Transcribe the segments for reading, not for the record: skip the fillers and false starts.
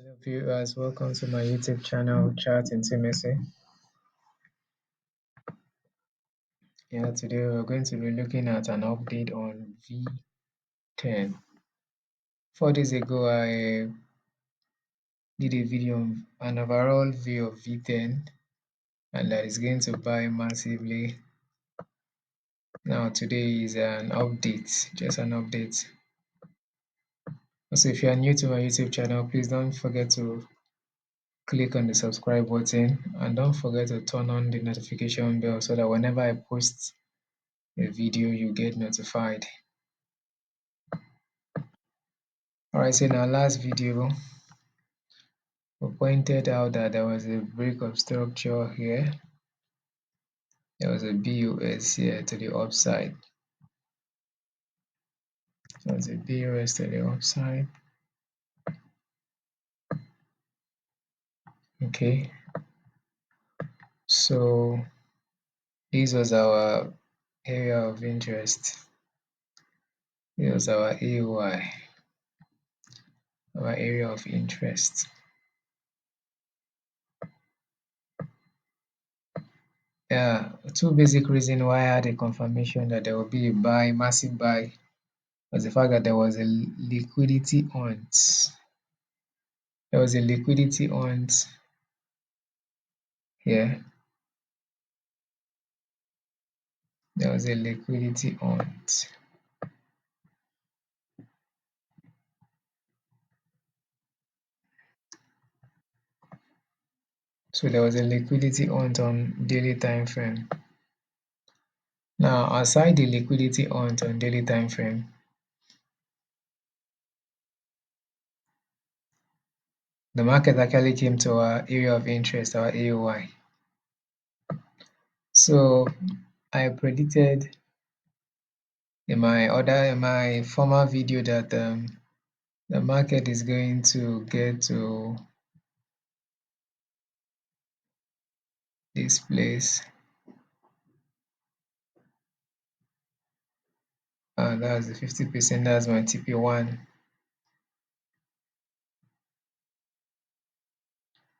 Hello viewers, welcome to my YouTube channel Chart Intimacy. Yeah, today we're going to be looking at an update on V10. 4 days ago I did a video on an overall view of V10 and that is going to buy massively. Now today is an update, just an update. Also, if you are new to my YouTube channel, please don't forget to click on the subscribe button and don't forget to turn on the notification bell so that whenever I post a video you get notified. Alright, so in our last video we pointed out that there was a break of structure here. There was a BUS here to the upside. There was a BUS to the upside. Okay, so this was our area of interest. This was our AOI, our area of interest. Yeah, two basic reasons why I had a confirmation that there will be a buy, massive buy, was the fact that there was a liquidity hunt. There was a liquidity hunt here. There was a liquidity hunt. So there was a liquidity hunt on daily time frame. Now, aside the liquidity hunt on daily time frame, the market actually came to our area of interest, our AOI. So I predicted in my former video that the market is going to get to this place, and that's the 50%. That's my TP1.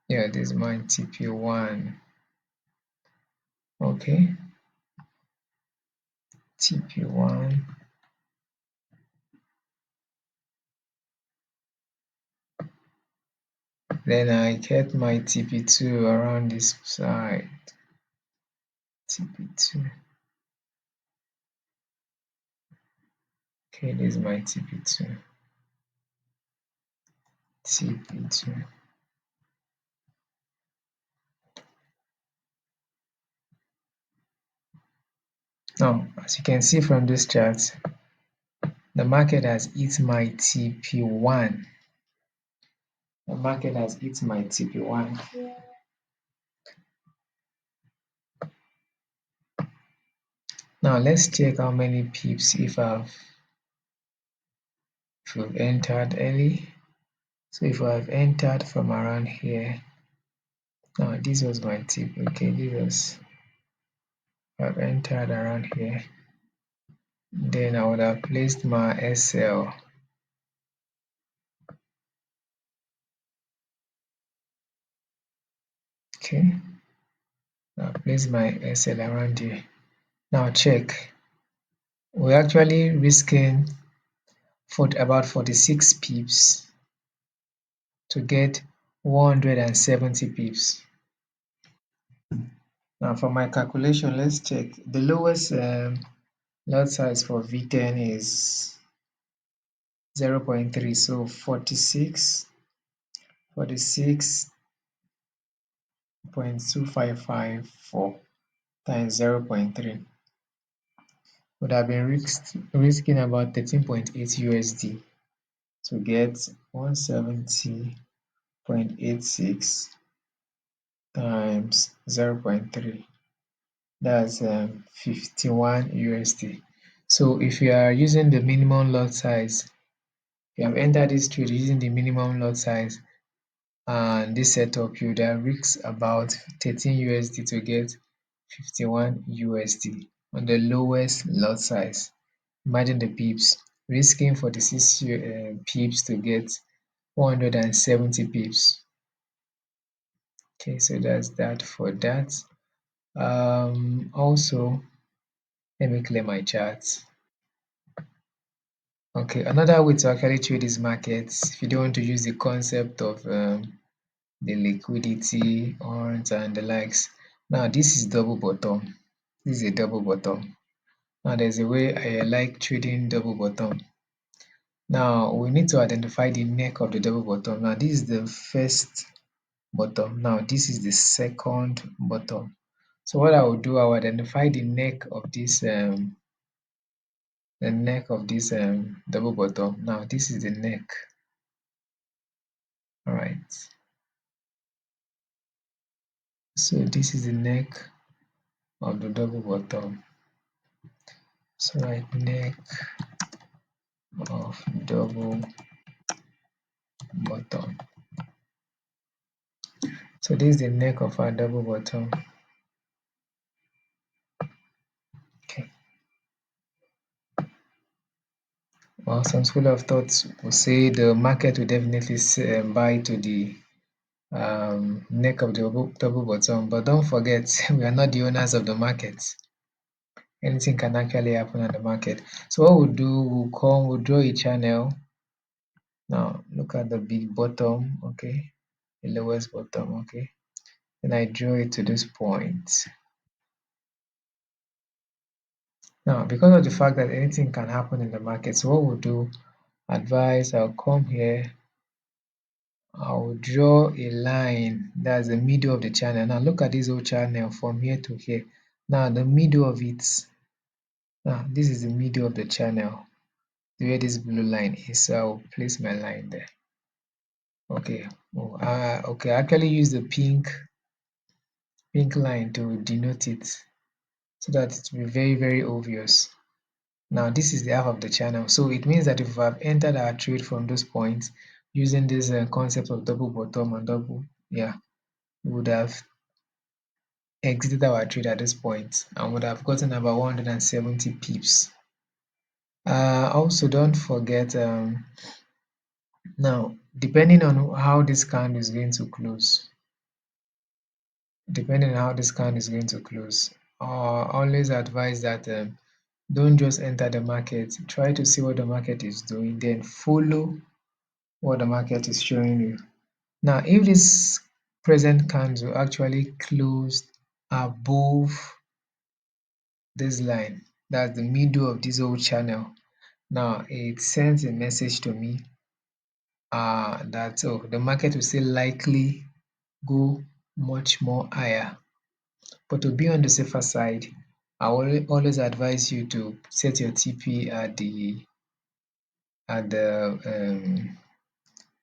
Yeah, this is my TP1. Okay, TP1. Then I get my TP2 around this side. TP2. Okay, this is my TP2. TP2. Now, as you can see from this chart, the market has hit my TP1. The market has hit my TP1. Now let's check how many pips if we've entered early. So if I've entered from around here, now this was my tip. Okay, I've entered around here. Then I would have placed my SL. Okay, I'll place my SL around here. Now check. We're actually risking for about 46 pips to get 170 pips. Now for my calculation, let's check. The lowest lot size for V10 is 0.3, so 46.2554 times 0.3 would have been risking about 13.8 USD to get 170.86 times 0.3. That's 51 USD. So if you are using the minimum lot size, you have entered this trade using the minimum lot size and this setup, you would have risked about 13 USD to get 51 USD on the lowest lot size. Imagine the pips, risking 46 pips to get 170 pips. Okay, so that's that for that. Also, let me clear my chart. Okay, another way to actually trade these markets, if you don't want to use the concept of the liquidity, odds, and the likes. Now, this is double bottom. This is a double bottom. Now, there's a way I like trading double bottom. Now, we need to identify the neck of the double bottom. Now, this is the first bottom. Now, this is the second bottom. So what I will do, I will identify the neck of this double bottom. Now, this is the neck. All right. So this is the neck of the double bottom. So right, neck of double bottom. So this is the neck of our double bottom. Okay. Well, some school of thoughts will say the market will definitely buy to the neck of the double bottom, but don't forget we are not the owners of the market. Anything can actually happen on the market. So what we'll do, we'll draw a channel. Now look at the big bottom, okay, the lowest bottom, okay. Then I draw it to this point. Now, because of the fact that anything can happen in the market, so what we'll do, advise, I'll come here, I'll draw a line, that's the middle of the channel. Now look at this whole channel from here to here. Now the middle of it, now this is the middle of the channel, where this blue line is. So I'll place my line there. Okay. Okay, I actually use the pink line to denote it so that it will be very, very obvious. Now this is the half of the channel. So it means that if we have entered our trade from those points using this concept of double bottom and double, yeah, we would have exited our trade at this point and would have gotten about 170 pips. Also, don't forget, now, depending on how this candle is going to close, always advise that don't just enter the market. Try to see what the market is doing, then follow what the market is showing you. Now, if this present candle actually closed above this line, that's the middle of this whole channel, now it sends a message to me that the market will still likely go much more higher. But to be on the safer side, I will always advise you to set your TP at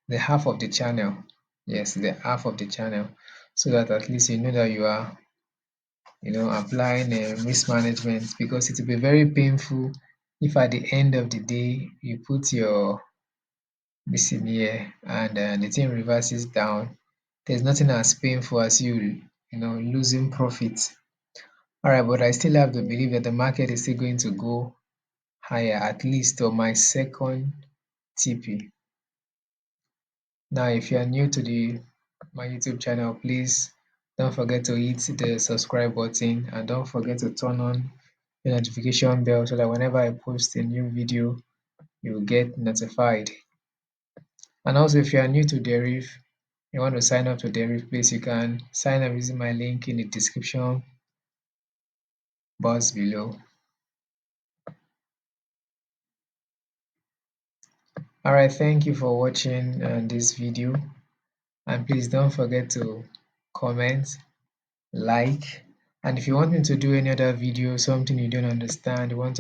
the half of the channel. Yes, the half of the channel, so that at least you know that you are applying risk management, because it will be very painful if at the end of the day you put your this in here and the thing reverses down. There's nothing as painful as losing profit. All right, but I still have to believe that the market is still going to go higher, at least on my second TP. Now, if you are new to my YouTube channel, please don't forget to hit the subscribe button and don't forget to turn on the notification bell so that whenever I post a new video, you will get notified. And also, if you are new to Deriv, you want to sign up to Deriv, please you can sign up using my link in the description box below. Alright, thank you for watching this video, and please don't forget to comment, like, and if you want me to do any other video, something you don't understand, you want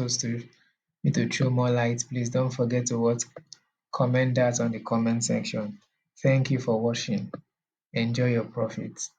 me to throw more light, please don't forget to comment that on the comment section. Thank you for watching. Enjoy your profits.